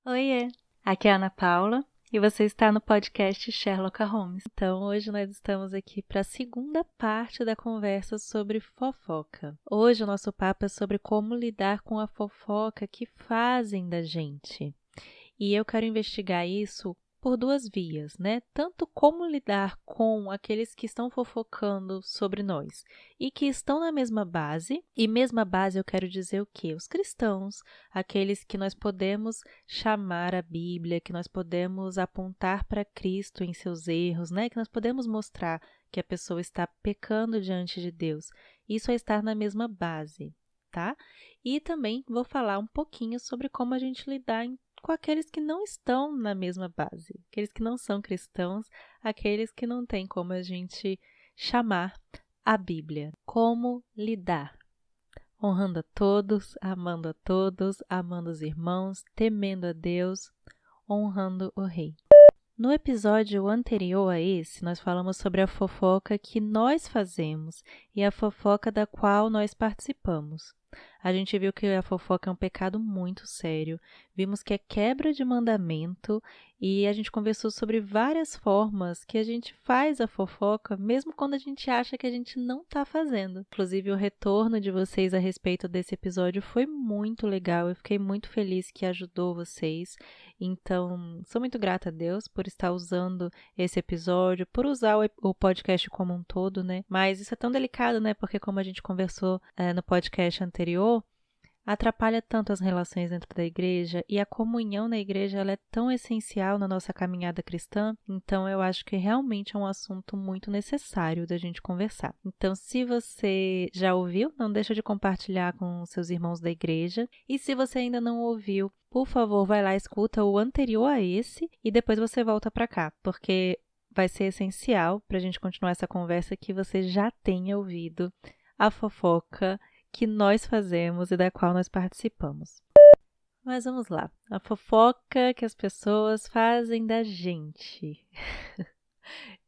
Oiê, aqui é a Ana Paula e você está no podcast Sherlock Holmes. Então, hoje nós estamos aqui para a segunda parte da conversa sobre fofoca. Hoje o nosso papo é sobre como lidar com a fofoca que fazem da gente. E eu quero investigar isso por duas vias, né? Tanto como lidar com aqueles que estão fofocando sobre nós e que estão na mesma base, e mesma base eu quero dizer o quê? Os cristãos, aqueles que nós podemos chamar a Bíblia, que nós podemos apontar para Cristo em seus erros, né? Que nós podemos mostrar que a pessoa está pecando diante de Deus. Isso é estar na mesma base, tá? E também vou falar um pouquinho sobre como a gente lidar com aqueles que não estão na mesma base, aqueles que não são cristãos, aqueles que não têm como a gente chamar a Bíblia. Como lidar? Honrando a todos, amando os irmãos, temendo a Deus, honrando o Rei. No episódio anterior a esse, nós falamos sobre a fofoca que nós fazemos e a fofoca da qual nós participamos. A gente viu que a fofoca é um pecado muito sério, vimos que é quebra de mandamento e a gente conversou sobre várias formas que a gente faz a fofoca, mesmo quando a gente acha que a gente não está fazendo. Inclusive, o retorno de vocês a respeito desse episódio foi muito legal, eu fiquei muito feliz que ajudou vocês. Então, sou muito grata a Deus por estar usando esse episódio, por usar o podcast como um todo, né? Mas isso é tão delicado, né? Porque como a gente conversou no podcast anterior, atrapalha tanto as relações dentro da igreja e a comunhão na igreja ela é tão essencial na nossa caminhada cristã, então eu acho que realmente é um assunto muito necessário da gente conversar. Então, se você já ouviu, não deixa de compartilhar com seus irmãos da igreja e se você ainda não ouviu, por favor, vai lá, escuta o anterior a esse e depois você volta para cá, porque vai ser essencial para a gente continuar essa conversa que você já tenha ouvido a fofoca que nós fazemos e da qual nós participamos. Mas vamos lá, a fofoca que as pessoas fazem da gente.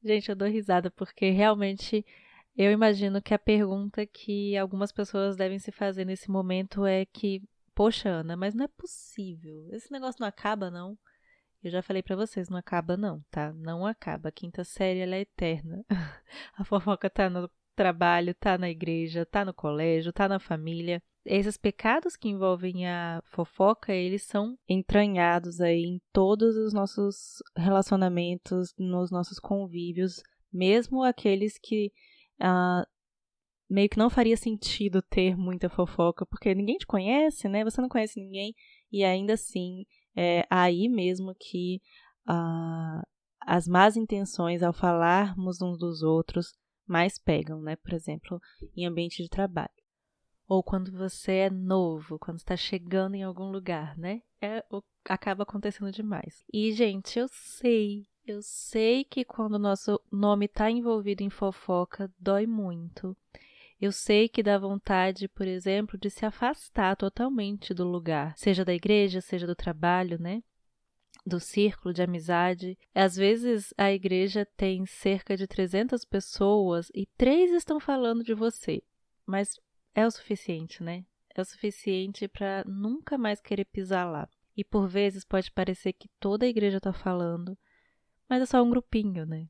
Gente, eu dou risada porque realmente eu imagino que a pergunta que algumas pessoas devem se fazer nesse momento é que, poxa, Ana, mas não é possível, esse negócio não acaba não? Eu já falei pra vocês, não acaba não, tá? Não acaba, a quinta série ela é eterna. A fofoca tá no trabalho, tá na igreja, tá no colégio, tá na família. Esses pecados que envolvem a fofoca, eles são entranhados aí em todos os nossos relacionamentos, nos nossos convívios, mesmo aqueles que meio que não faria sentido ter muita fofoca, porque ninguém te conhece, né? Você não conhece ninguém e ainda assim é aí mesmo que as más intenções ao falarmos uns dos outros mais pegam, né? Por exemplo, em ambiente de trabalho. Ou quando você é novo, quando está chegando em algum lugar, né? Acaba acontecendo demais. E, gente, eu sei que quando o nosso nome está envolvido em fofoca, dói muito. Eu sei que dá vontade, por exemplo, de se afastar totalmente do lugar, seja da igreja, seja do trabalho, né? Do círculo de amizade. Às vezes a igreja tem cerca de 300 pessoas e 3 estão falando de você, mas é o suficiente, né? É o suficiente para nunca mais querer pisar lá. E por vezes pode parecer que toda a igreja está falando, mas é só um grupinho, né?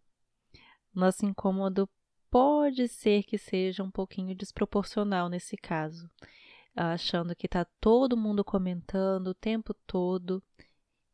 Nosso incômodo pode ser que seja um pouquinho desproporcional nesse caso, achando que está todo mundo comentando o tempo todo.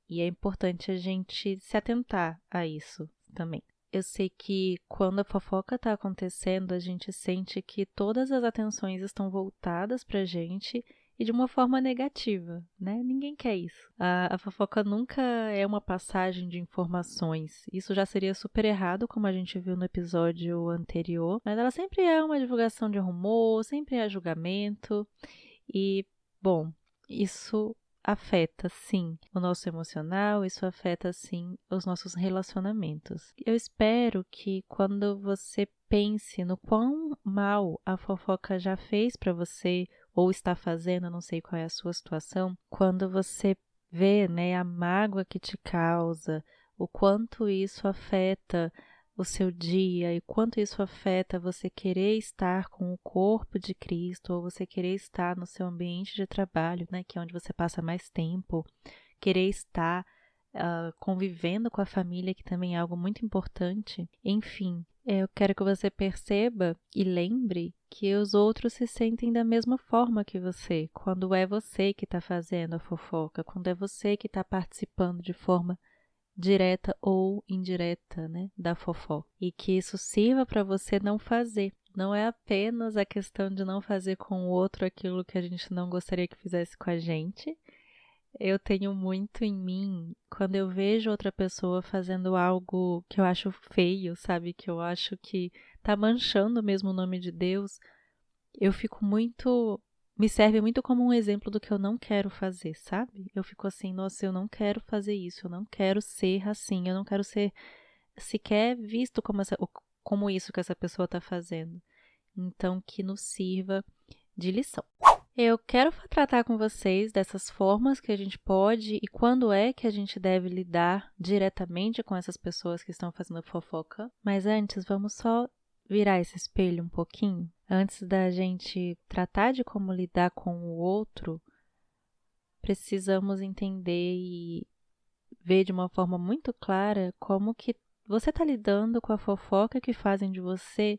E é importante a gente se atentar a isso também. Eu sei que quando a fofoca está acontecendo, a gente sente que todas as atenções estão voltadas para a gente e de uma forma negativa, né? Ninguém quer isso. A fofoca nunca é uma passagem de informações. Isso já seria super errado, como a gente viu no episódio anterior. Mas ela sempre é uma divulgação de rumor, sempre é julgamento. E, bom, isso afeta, sim, o nosso emocional, isso afeta, sim, os nossos relacionamentos. Eu espero que quando você pense no quão mal a fofoca já fez para você ou está fazendo, eu não sei qual é a sua situação, quando você vê, né, a mágoa que te causa, o quanto isso afeta o seu dia e quanto isso afeta você querer estar com o corpo de Cristo ou você querer estar no seu ambiente de trabalho, né, que é onde você passa mais tempo, querer estar convivendo com a família, que também é algo muito importante. Enfim, eu quero que você perceba e lembre que os outros se sentem da mesma forma que você, quando é você que está fazendo a fofoca, quando é você que está participando de forma direta ou indireta, né, da fofoca. E que isso sirva para você não fazer. Não é apenas a questão de não fazer com o outro aquilo que a gente não gostaria que fizesse com a gente. Eu tenho muito em mim, quando eu vejo outra pessoa fazendo algo que eu acho feio, sabe? Que eu acho que tá manchando mesmo o nome de Deus, eu fico muito... Me serve muito como um exemplo do que eu não quero fazer, sabe? Eu fico assim, nossa, eu não quero fazer isso, eu não quero ser assim, eu não quero ser sequer visto como isso que essa pessoa tá fazendo. Então, que nos sirva de lição. Eu quero tratar com vocês dessas formas que a gente pode e quando é que a gente deve lidar diretamente com essas pessoas que estão fazendo fofoca. Mas antes, vamos só virar esse espelho um pouquinho. Antes da gente tratar de como lidar com o outro, precisamos entender e ver de uma forma muito clara como que você está lidando com a fofoca que fazem de você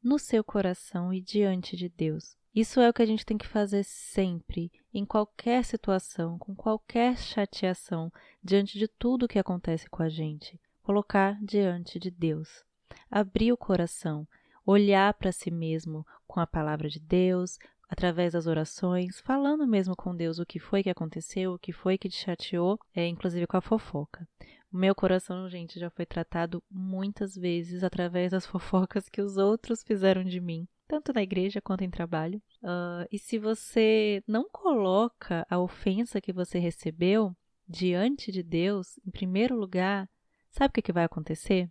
no seu coração e diante de Deus. Isso é o que a gente tem que fazer sempre, em qualquer situação, com qualquer chateação, diante de tudo que acontece com a gente. Colocar diante de Deus. Abrir o coração, olhar para si mesmo com a palavra de Deus, através das orações, falando mesmo com Deus o que foi que aconteceu, o que foi que te chateou, inclusive com a fofoca. O meu coração, gente, já foi tratado muitas vezes através das fofocas que os outros fizeram de mim, tanto na igreja quanto em trabalho. E se você não coloca a ofensa que você recebeu diante de Deus, em primeiro lugar, sabe o que vai acontecer?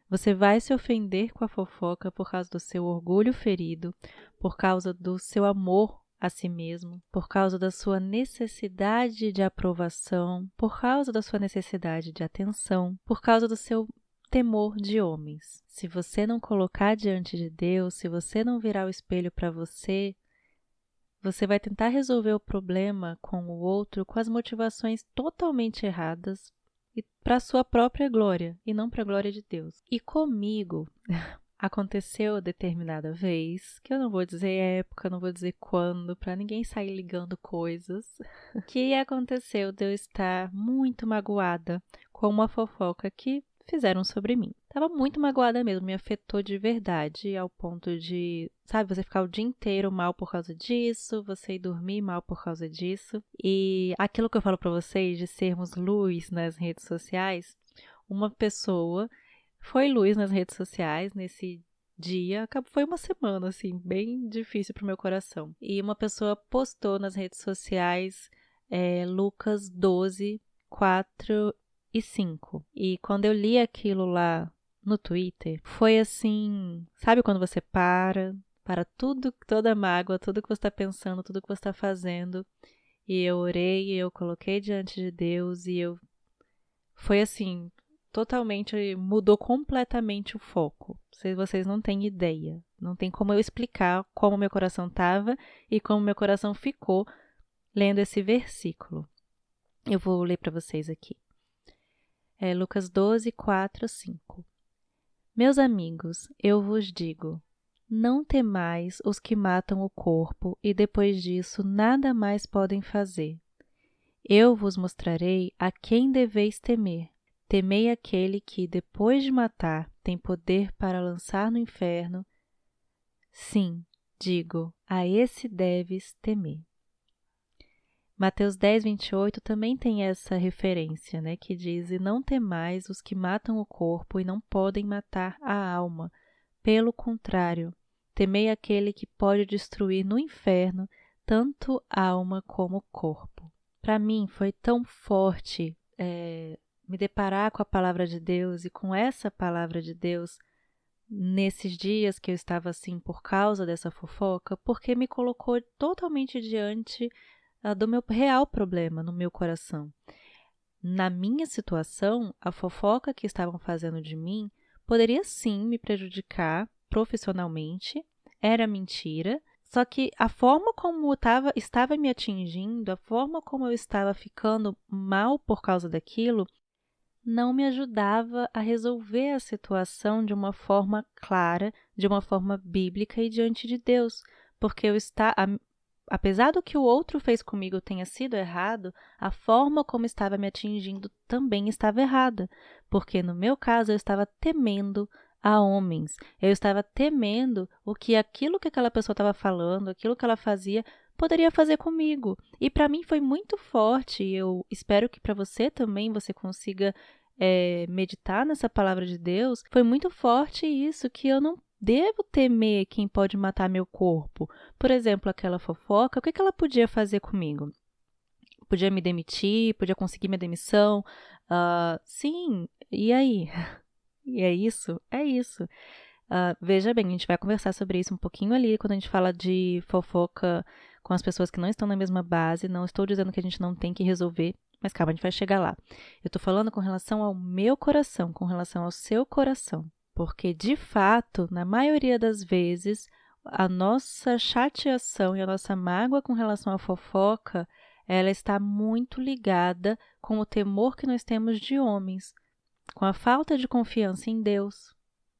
Você vai se ofender com a fofoca por causa do seu orgulho ferido, por causa do seu amor a si mesmo, por causa da sua necessidade de aprovação, por causa da sua necessidade de atenção, por causa do seu temor de homens. Se você não colocar diante de Deus, se você não virar o espelho para você, você vai tentar resolver o problema com o outro com as motivações totalmente erradas e para a sua própria glória e não para a glória de Deus. E comigo aconteceu determinada vez, que eu não vou dizer época, não vou dizer quando, para ninguém sair ligando coisas, que aconteceu de eu estar muito magoada com uma fofoca que fizeram sobre mim. Tava muito magoada mesmo, me afetou de verdade, ao ponto de, sabe, você ficar o dia inteiro mal por causa disso, você ir dormir mal por causa disso. E aquilo que eu falo pra vocês de sermos luz nas redes sociais, uma pessoa foi luz nas redes sociais nesse dia, foi uma semana, assim, bem difícil pro meu coração. E uma pessoa postou nas redes sociais Lucas 12, 4 e 5. E quando eu li aquilo lá no Twitter, foi assim, sabe quando você para tudo, toda a mágoa, tudo que você está pensando, tudo que você está fazendo, e eu orei, eu coloquei diante de Deus, e foi assim, totalmente, mudou completamente o foco. Vocês não têm ideia, não tem como eu explicar como meu coração estava e como meu coração ficou lendo esse versículo. Eu vou ler para vocês aqui. Lucas 12, 4, 5. Meus amigos, eu vos digo, não temais os que matam o corpo e depois disso nada mais podem fazer. Eu vos mostrarei a quem deveis temer. Temei aquele que, depois de matar, tem poder para lançar no inferno. Sim, digo, a esse deves temer. Mateus 10, 28 também tem essa referência, né, que diz, e não temais os que matam o corpo e não podem matar a alma. Pelo contrário, temei aquele que pode destruir no inferno tanto a alma como o corpo. Para mim foi tão forte me deparar com a palavra de Deus e com essa palavra de Deus nesses dias que eu estava assim por causa dessa fofoca, porque me colocou totalmente diante do meu real problema no meu coração. Na minha situação, a fofoca que estavam fazendo de mim poderia sim me prejudicar profissionalmente, era mentira, Só que a forma como estava me atingindo, a forma como eu estava ficando mal por causa daquilo, não me ajudava a resolver a situação de uma forma clara, de uma forma bíblica e diante de Deus, porque apesar do que o outro fez comigo tenha sido errado, a forma como estava me atingindo também estava errada, porque no meu caso eu estava temendo a homens, eu estava temendo o que aquilo que aquela pessoa estava falando, aquilo que ela fazia, poderia fazer comigo. E para mim foi muito forte, e eu espero que para você também você consiga meditar nessa palavra de Deus. Foi muito forte isso, que eu não devo temer quem pode matar meu corpo. Por exemplo, aquela fofoca, o que ela podia fazer comigo? Podia me demitir, podia conseguir minha demissão. Sim, e aí? E é isso? É isso. Veja bem, a gente vai conversar sobre isso um pouquinho ali, quando a gente fala de fofoca com as pessoas que não estão na mesma base. Não estou dizendo que a gente não tem que resolver, mas calma, a gente vai chegar lá. Eu estou falando com relação ao meu coração, com relação ao seu coração. Porque, de fato, na maioria das vezes, a nossa chateação e a nossa mágoa com relação à fofoca, ela está muito ligada com o temor que nós temos de homens, com a falta de confiança em Deus,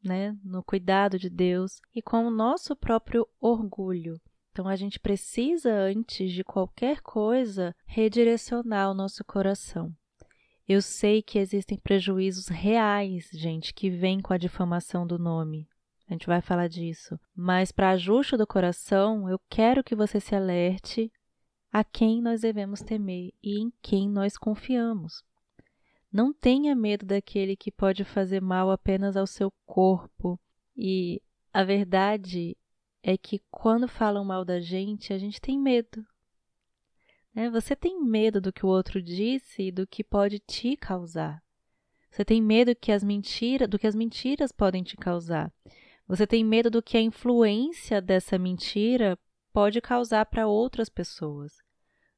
né, no cuidado de Deus e com o nosso próprio orgulho. Então a gente precisa, antes de qualquer coisa, redirecionar o nosso coração. Eu sei que existem prejuízos reais, gente, que vêm com a difamação do nome. A gente vai falar disso. Mas para ajuste do coração, eu quero que você se alerte a quem nós devemos temer e em quem nós confiamos. Não tenha medo daquele que pode fazer mal apenas ao seu corpo. E a verdade é que quando falam mal da gente, a gente tem medo, né? Você tem medo do que o outro disse e do que pode te causar. Você tem medo do que as mentiras podem te causar. Você tem medo do que a influência dessa mentira pode causar para outras pessoas.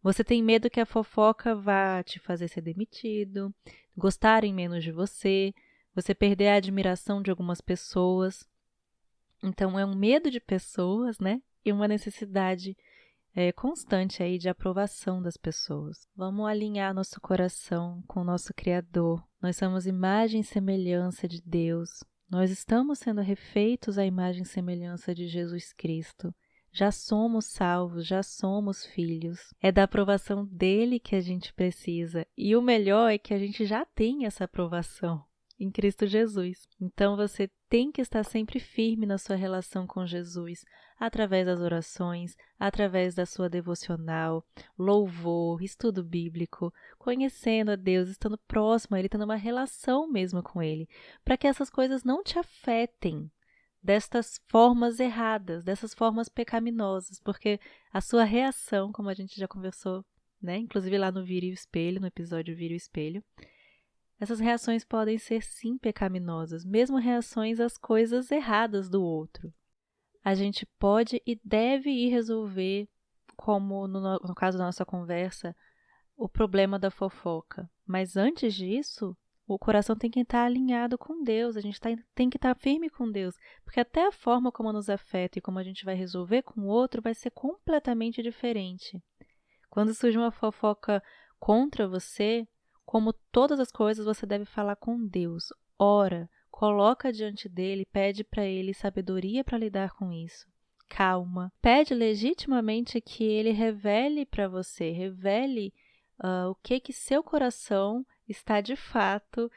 Você tem medo que a fofoca vá te fazer ser demitido, gostarem menos de você, você perder a admiração de algumas pessoas. Então, é um medo de pessoas, né? E uma necessidade constante aí de aprovação das pessoas. Vamos alinhar nosso coração com o nosso Criador. Nós somos imagem e semelhança de Deus. Nós estamos sendo refeitos à imagem e semelhança de Jesus Cristo. Já somos salvos, já somos filhos. É da aprovação dele que a gente precisa. E o melhor é que a gente já tem essa aprovação em Cristo Jesus. Então você tem que estar sempre firme na sua relação com Jesus, através das orações, através da sua devocional, louvor, estudo bíblico, conhecendo a Deus, estando próximo a Ele, tendo uma relação mesmo com Ele, para que essas coisas não te afetem destas formas erradas, dessas formas pecaminosas, porque a sua reação, como a gente já conversou, né, inclusive lá no Vire o Espelho, no episódio Vire o Espelho, essas reações podem ser sim pecaminosas, mesmo reações às coisas erradas do outro. A gente pode e deve ir resolver, como no caso da nossa conversa, o problema da fofoca. Mas antes disso, o coração tem que estar alinhado com Deus, a gente tem que estar firme com Deus, porque até a forma como nos afeta e como a gente vai resolver com o outro vai ser completamente diferente. Quando surge uma fofoca contra você, como todas as coisas, você deve falar com Deus. Ora, coloca diante dele, pede para ele sabedoria para lidar com isso. Calma. Pede legitimamente que ele revele para você, revele o que seu coração está de fato,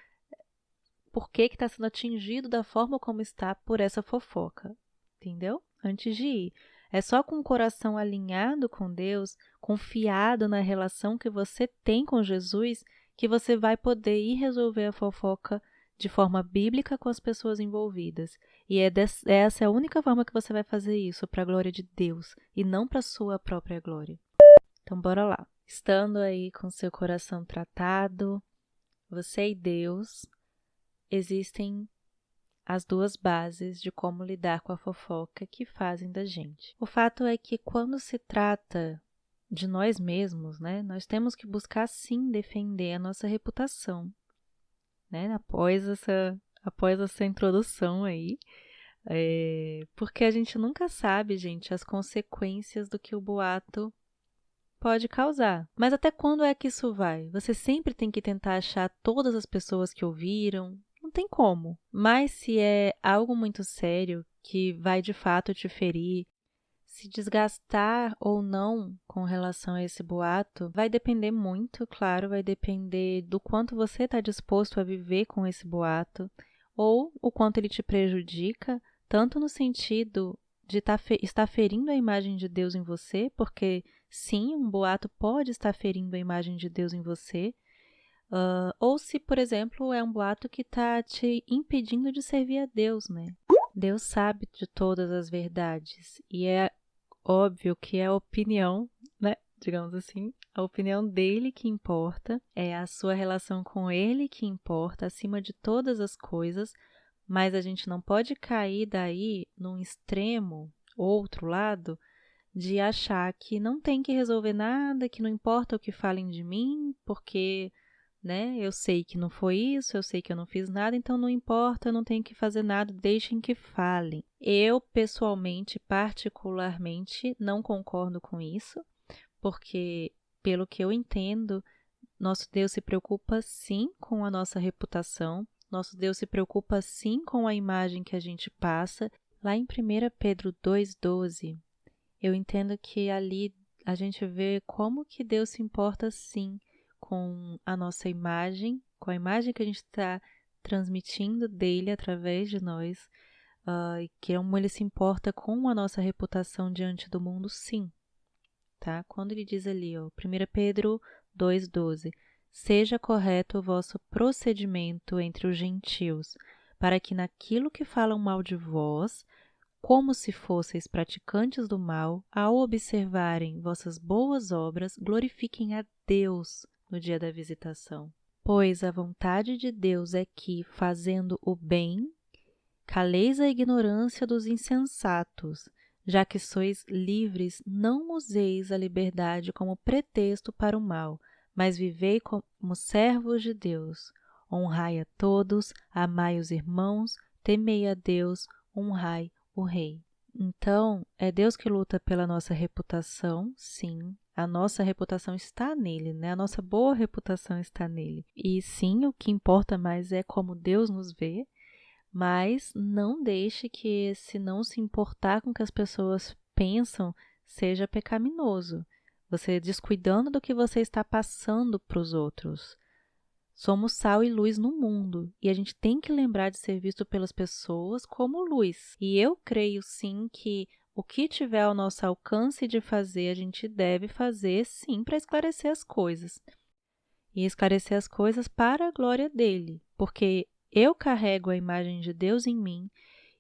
por que está sendo atingido da forma como está por essa fofoca. Entendeu? Antes de ir. É só com o coração alinhado com Deus, confiado na relação que você tem com Jesus, que você vai poder ir resolver a fofoca de forma bíblica com as pessoas envolvidas. E essa é a única forma que você vai fazer isso, para a glória de Deus, e não para a sua própria glória. Então, bora lá. Estando aí com seu coração tratado, você e Deus, existem as duas bases de como lidar com a fofoca que fazem da gente. O fato é que quando se trata de nós mesmos, né, nós temos que buscar sim defender a nossa reputação, né, após essa introdução aí, Porque a gente nunca sabe, gente, as consequências do que o boato pode causar. Mas até quando é que isso vai? Você sempre tem que tentar achar todas as pessoas que ouviram? Não tem como. Mas se é algo muito sério, que vai de fato te ferir, se desgastar ou não com relação a esse boato, vai depender muito, claro, vai depender do quanto você está disposto a viver com esse boato, ou o quanto ele te prejudica, tanto no sentido de estar ferindo a imagem de Deus em você, porque sim, um boato pode estar ferindo a imagem de Deus em você, ou se, por exemplo, é um boato que está te impedindo de servir a Deus, né? Deus sabe de todas as verdades e é óbvio que é a opinião, né? Digamos assim, a opinião dele que importa, é a sua relação com ele que importa acima de todas as coisas, mas a gente não pode cair daí num extremo, outro lado, de achar que não tem que resolver nada, que não importa o que falem de mim, porque, né, eu sei que não foi isso, eu sei que eu não fiz nada, então não importa, eu não tenho que fazer nada, deixem que falem. Eu, pessoalmente, particularmente, não concordo com isso, porque, pelo que eu entendo, nosso Deus se preocupa sim com a nossa reputação, nosso Deus se preocupa sim com a imagem que a gente passa. Lá em 1 Pedro 2,12, eu entendo que ali a gente vê como que Deus se importa sim com a nossa imagem, com a imagem que a gente está transmitindo dele através de nós, e como ele se importa com a nossa reputação diante do mundo, sim. Tá? Quando ele diz ali, ó, 1 Pedro 2,12, seja correto o vosso procedimento entre os gentios, para que naquilo que falam mal de vós, como se fosseis praticantes do mal, ao observarem vossas boas obras, glorifiquem a Deus no dia da visitação. Pois a vontade de Deus é que, fazendo o bem, caleis a ignorância dos insensatos, já que sois livres, não useis a liberdade como pretexto para o mal, mas vivei como servos de Deus. Honrai a todos, amai os irmãos, temei a Deus, honrai o Rei. Então, é Deus que luta pela nossa reputação, sim. A nossa reputação está nele, né? A nossa boa reputação está nele. E sim, o que importa mais é como Deus nos vê, mas não deixe que esse não se importar com o que as pessoas pensam seja pecaminoso. Você descuidando do que você está passando para os outros. Somos sal e luz no mundo, e a gente tem que lembrar de ser visto pelas pessoas como luz. E eu creio sim que o que tiver ao nosso alcance de fazer, a gente deve fazer sim para esclarecer as coisas. E esclarecer as coisas para a glória dele, porque eu carrego a imagem de Deus em mim,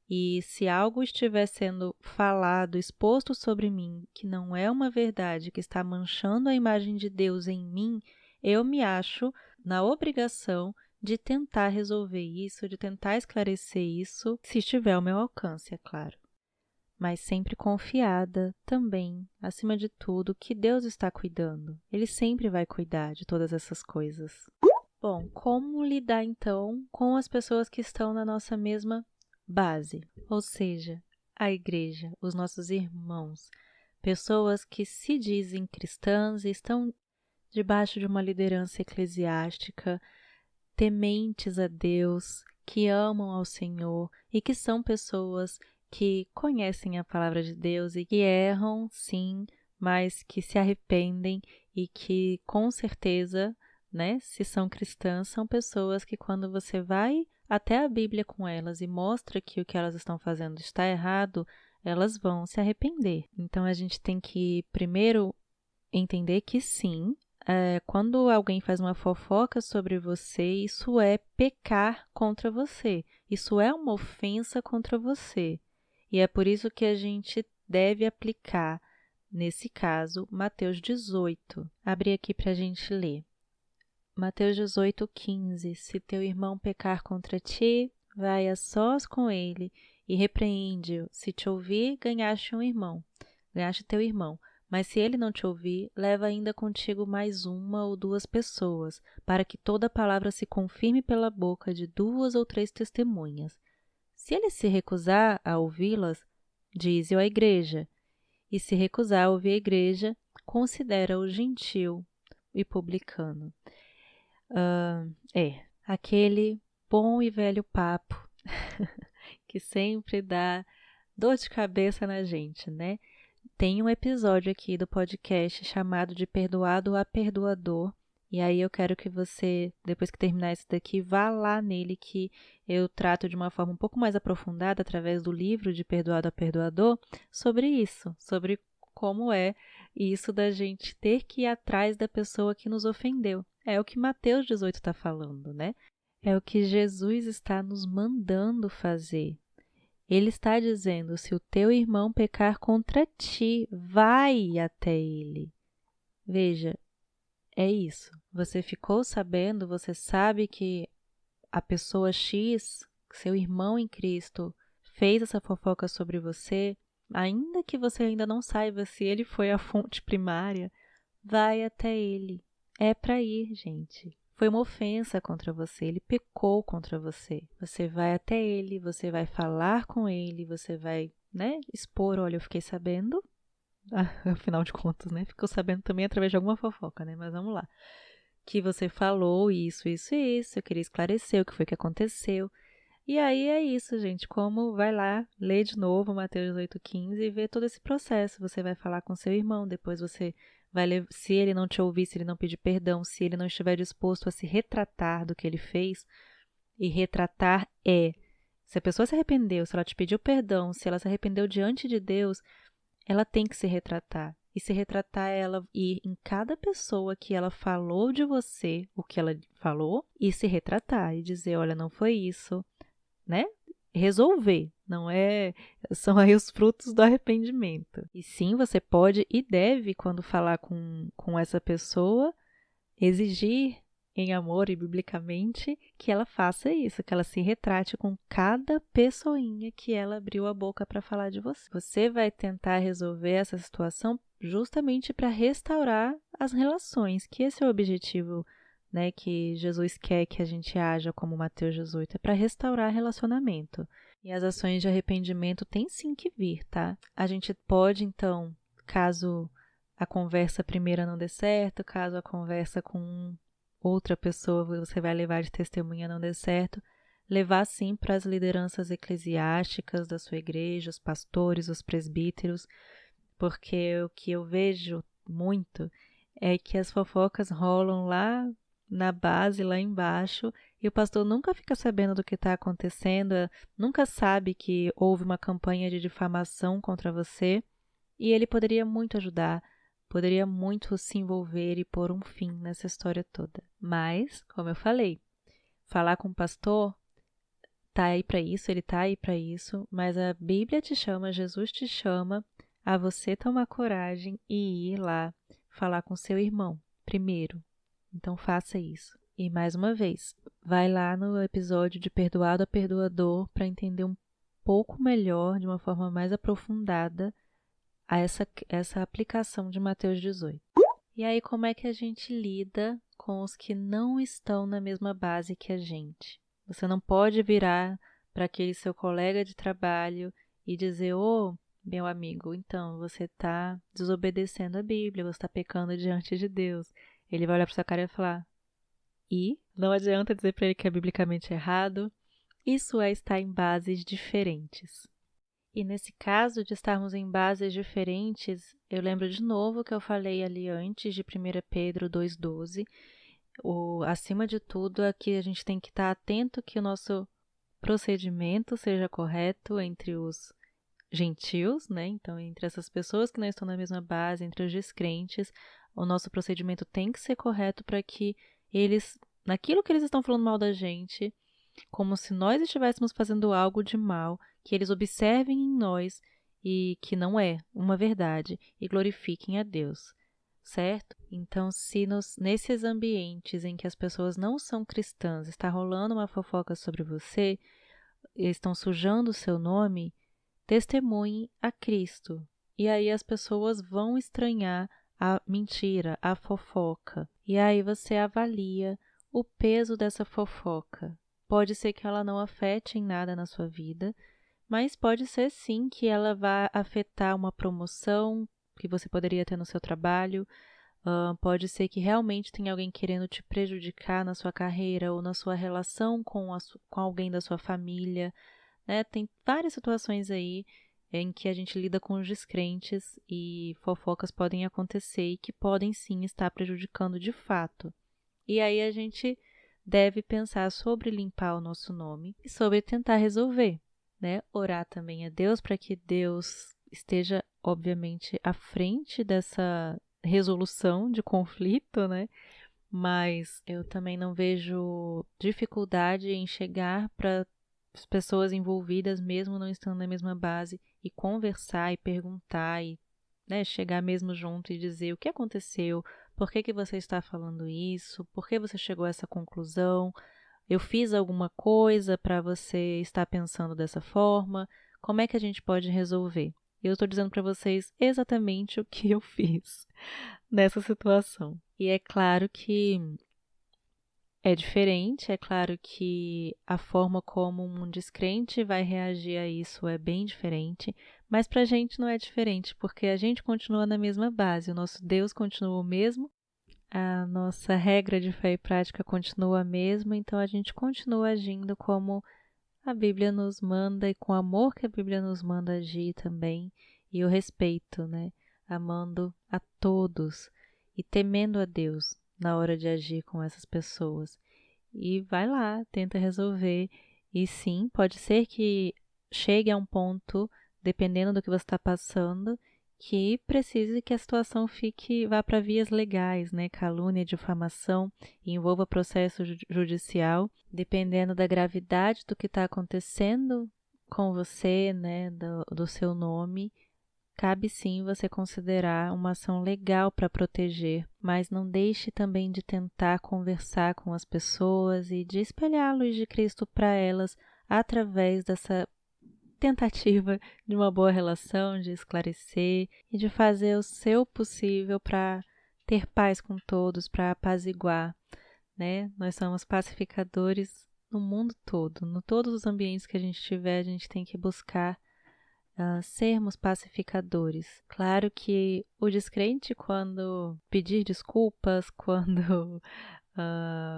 e se algo estiver sendo falado, exposto sobre mim, que não é uma verdade, que está manchando a imagem de Deus em mim, eu me acho na obrigação de tentar resolver isso, de tentar esclarecer isso, se estiver ao meu alcance, é claro. Mas sempre confiada também, acima de tudo, que Deus está cuidando. Ele sempre vai cuidar de todas essas coisas. Bom, como lidar então com as pessoas que estão na nossa mesma base? Ou seja, a igreja, os nossos irmãos, pessoas que se dizem cristãs e estão debaixo de uma liderança eclesiástica, tementes a Deus, que amam ao Senhor e que são pessoas que conhecem a palavra de Deus e que erram, sim, mas que se arrependem e que com certeza, né, se são cristãs, são pessoas que quando você vai até a Bíblia com elas e mostra que o que elas estão fazendo está errado, elas vão se arrepender. Então a gente tem que primeiro entender que sim, quando alguém faz uma fofoca sobre você, isso é pecar contra você. Isso é uma ofensa contra você. E é por isso que a gente deve aplicar, nesse caso, Mateus 18. Abri aqui para a gente ler. Mateus 18:15. Se teu irmão pecar contra ti, vai a sós com ele e repreende-o. Se te ouvir, ganhaste um irmão. Ganhaste teu irmão. Mas se ele não te ouvir, leva ainda contigo mais uma ou duas pessoas, para que toda palavra se confirme pela boca de 2 ou 3 testemunhas. Se ele se recusar a ouvi-las, dize-o à igreja. E se recusar a ouvir a igreja, considera-o gentil e publicano. Aquele bom e velho papo que sempre dá dor de cabeça na gente, né? Tem um episódio aqui do podcast chamado de Perdoado a Perdoador, e aí eu quero que você, depois que terminar esse daqui, vá lá nele, que eu trato de uma forma um pouco mais aprofundada, através do livro de Perdoado a Perdoador, sobre isso, sobre como é isso da gente ter que ir atrás da pessoa que nos ofendeu. É o que Mateus 18 está falando, né? É o que Jesus está nos mandando fazer. Ele está dizendo, se o teu irmão pecar contra ti, vai até ele. Veja, é isso. Você ficou sabendo, você sabe que a pessoa X, seu irmão em Cristo, fez essa fofoca sobre você, ainda que você ainda não saiba se ele foi a fonte primária, vai até ele. É para ir, gente. Foi uma ofensa contra você, ele pecou contra você. Você vai até ele, você vai falar com ele, você vai, expor, olha, eu fiquei sabendo, afinal de contas, ficou sabendo também através de alguma fofoca, mas vamos lá. Que você falou isso, eu queria esclarecer o que foi que aconteceu. E aí é isso, gente, como vai lá, lê de novo Mateus 18,15 e vê todo esse processo. Você vai falar com seu irmão, depois você vai ler, se ele não te ouvir, se ele não pedir perdão, se ele não estiver disposto a se retratar do que ele fez, e retratar se a pessoa se arrependeu, se ela te pediu perdão, se ela se arrependeu diante de Deus, ela tem que se retratar. E se retratar é ela ir em cada pessoa que ela falou de você, o que ela falou, e se retratar e dizer, olha, não foi isso, resolver, não são aí os frutos do arrependimento. E sim, você pode e deve, quando falar com essa pessoa, exigir em amor e biblicamente que ela faça isso, que ela se retrate com cada pessoinha que ela abriu a boca para falar de você. Você vai tentar resolver essa situação justamente para restaurar as relações, que esse é o objetivo, que Jesus quer que a gente haja como Mateus 18, é para restaurar relacionamento. E as ações de arrependimento têm sim que vir, tá? A gente pode, então, caso a conversa primeira não dê certo, caso a conversa com outra pessoa você vai levar de testemunha não dê certo, levar sim para as lideranças eclesiásticas da sua igreja, os pastores, os presbíteros, porque o que eu vejo muito é que as fofocas rolam lá na base, lá embaixo, e o pastor nunca fica sabendo do que está acontecendo, nunca sabe que houve uma campanha de difamação contra você, e ele poderia muito ajudar, poderia muito se envolver e pôr um fim nessa história toda. Mas, como eu falei, falar com o pastor tá aí para isso, ele tá aí para isso, mas a Bíblia te chama, Jesus te chama a você tomar coragem e ir lá falar com seu irmão primeiro. Então faça isso. E mais uma vez, vai lá no episódio de Perdoado a Perdoador para entender um pouco melhor, de uma forma mais aprofundada, a essa aplicação de Mateus 18. E aí, como é que a gente lida com os que não estão na mesma base que a gente? Você não pode virar para aquele seu colega de trabalho e dizer, meu amigo, então, você está desobedecendo a Bíblia, você está pecando diante de Deus. Ele vai olhar para sua cara e falar, e não adianta dizer para ele que é biblicamente errado. Isso é estar em bases diferentes. E nesse caso de estarmos em bases diferentes, eu lembro de novo que eu falei ali antes de 1 Pedro 2,12. Acima de tudo, aqui a gente tem que estar atento que o nosso procedimento seja correto entre os gentios, Então, entre essas pessoas que não estão na mesma base, entre os descrentes, o nosso procedimento tem que ser correto para que eles, naquilo que eles estão falando mal da gente, como se nós estivéssemos fazendo algo de mal, que eles observem em nós e que não é uma verdade e glorifiquem a Deus, certo? Então, se nesses ambientes em que as pessoas não são cristãs, está rolando uma fofoca sobre você, estão sujando o seu nome, testemunhe a Cristo. E aí as pessoas vão estranhar a mentira, a fofoca. E aí você avalia o peso dessa fofoca. pode ser que ela não afete em nada na sua vida, mas pode ser sim que ela vá afetar uma promoção que você poderia ter no seu trabalho. Pode ser que realmente tenha alguém querendo te prejudicar na sua carreira ou na sua relação com alguém da sua família, né? Tem várias situações aí em que a gente lida com os descrentes e fofocas podem acontecer e que podem sim estar prejudicando de fato. E aí a gente deve pensar sobre limpar o nosso nome e sobre tentar resolver, né? Orar também a Deus para que Deus esteja, obviamente, à frente dessa resolução de conflito, né? Mas eu também não vejo dificuldade em chegar para as pessoas envolvidas, mesmo não estando na mesma base, e conversar e perguntar e, né, chegar mesmo junto e dizer o que aconteceu, por que você está falando isso, por que você chegou a essa conclusão, eu fiz alguma coisa para você estar pensando dessa forma, como é que a gente pode resolver? Eu estou dizendo para vocês exatamente o que eu fiz nessa situação. E é claro que é diferente, é claro que a forma como um descrente vai reagir a isso é bem diferente, mas para a gente não é diferente, porque a gente continua na mesma base, o nosso Deus continua o mesmo, a nossa regra de fé e prática continua a mesma, então a gente continua agindo como a Bíblia nos manda e com o amor que a Bíblia nos manda agir também, e o respeito, né? Amando a todos e temendo a Deus na hora de agir com essas pessoas. E vai lá, tenta resolver. E sim, pode ser que chegue a um ponto, dependendo do que você está passando, que precise que a situação vá para vias legais, né? Calúnia, difamação, e envolva processo judicial, dependendo da gravidade do que está acontecendo com você, né? Do seu nome. Cabe sim você considerar uma ação legal para proteger, mas não deixe também de tentar conversar com as pessoas e de espalhar a luz de Cristo para elas através dessa tentativa de uma boa relação, de esclarecer e de fazer o seu possível para ter paz com todos, para apaziguar, né? Nós somos pacificadores no mundo todo, em todos os ambientes que a gente tiver, a gente tem que buscar sermos pacificadores. Claro que o descrente, quando pedir desculpas, quando,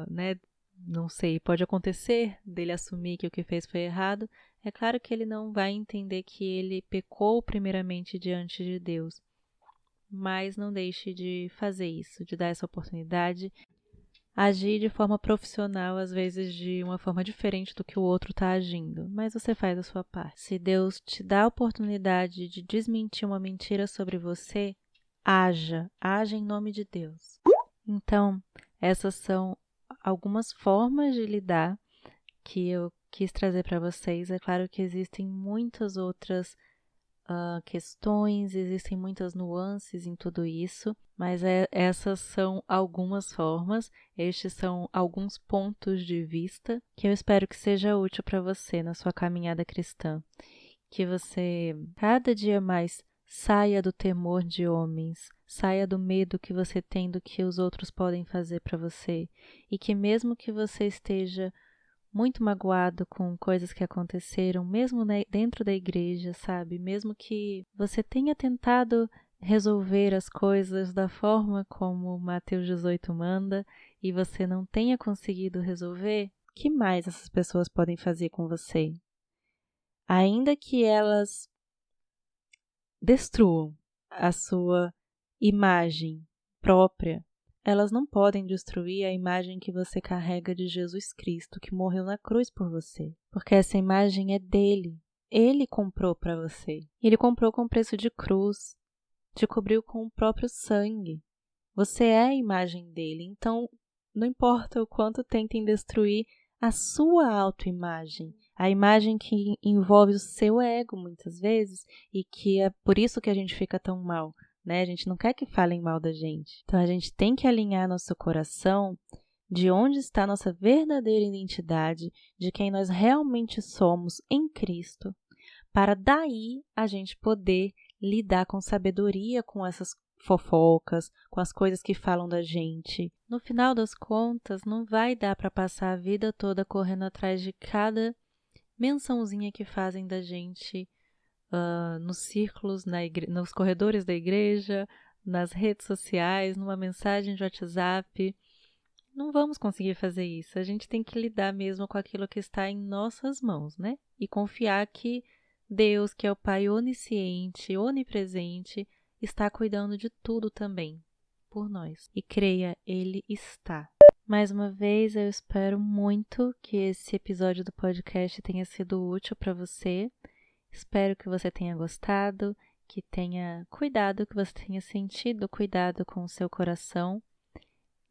né, não sei, pode acontecer dele assumir que o que fez foi errado, é claro que ele não vai entender que ele pecou primeiramente diante de Deus. Mas não deixe de fazer isso, de dar essa oportunidade, agir de forma profissional, às vezes de uma forma diferente do que o outro está agindo, mas você faz a sua parte. Se Deus te dá a oportunidade de desmentir uma mentira sobre você, haja em nome de Deus. Então, essas são algumas formas de lidar que eu quis trazer para vocês. É claro que existem muitas outras questões, existem muitas nuances em tudo isso, mas essas são algumas formas, estes são alguns pontos de vista que eu espero que seja útil para você na sua caminhada cristã, que você cada dia mais saia do temor de homens, saia do medo que você tem do que os outros podem fazer para você, e que mesmo que você esteja muito magoado com coisas que aconteceram, mesmo dentro da igreja, sabe? Mesmo que você tenha tentado resolver as coisas da forma como Mateus 18 manda e você não tenha conseguido resolver, o que mais essas pessoas podem fazer com você? Ainda que elas destruam a sua imagem própria, elas não podem destruir a imagem que você carrega de Jesus Cristo, que morreu na cruz por você. Porque essa imagem é dele. Ele comprou para você. Ele comprou com preço de cruz. Te cobriu com o próprio sangue. Você é a imagem dele. Então, não importa o quanto tentem destruir a sua autoimagem, a imagem que envolve o seu ego muitas vezes e que é por isso que a gente fica tão mal. Né? A gente não quer que falem mal da gente. Então a gente tem que alinhar nosso coração de onde está nossa verdadeira identidade, de quem nós realmente somos em Cristo, para daí a gente poder lidar com sabedoria com essas fofocas, com as coisas que falam da gente. No final das contas, não vai dar para passar a vida toda correndo atrás de cada mençãozinha que fazem da gente nos círculos, nos corredores da igreja, nas redes sociais, numa mensagem de WhatsApp. Não vamos conseguir fazer isso. A gente tem que lidar mesmo com aquilo que está em nossas mãos, né? E confiar que Deus, que é o Pai onisciente, onipresente, está cuidando de tudo também por nós. E creia, Ele está. Mais uma vez, eu espero muito que esse episódio do podcast tenha sido útil para você. Espero que você tenha gostado, que tenha cuidado, que você tenha sentido cuidado com o seu coração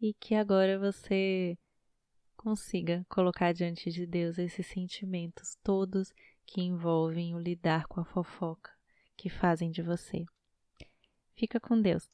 e que agora você consiga colocar diante de Deus esses sentimentos todos que envolvem o lidar com a fofoca que fazem de você. Fica com Deus.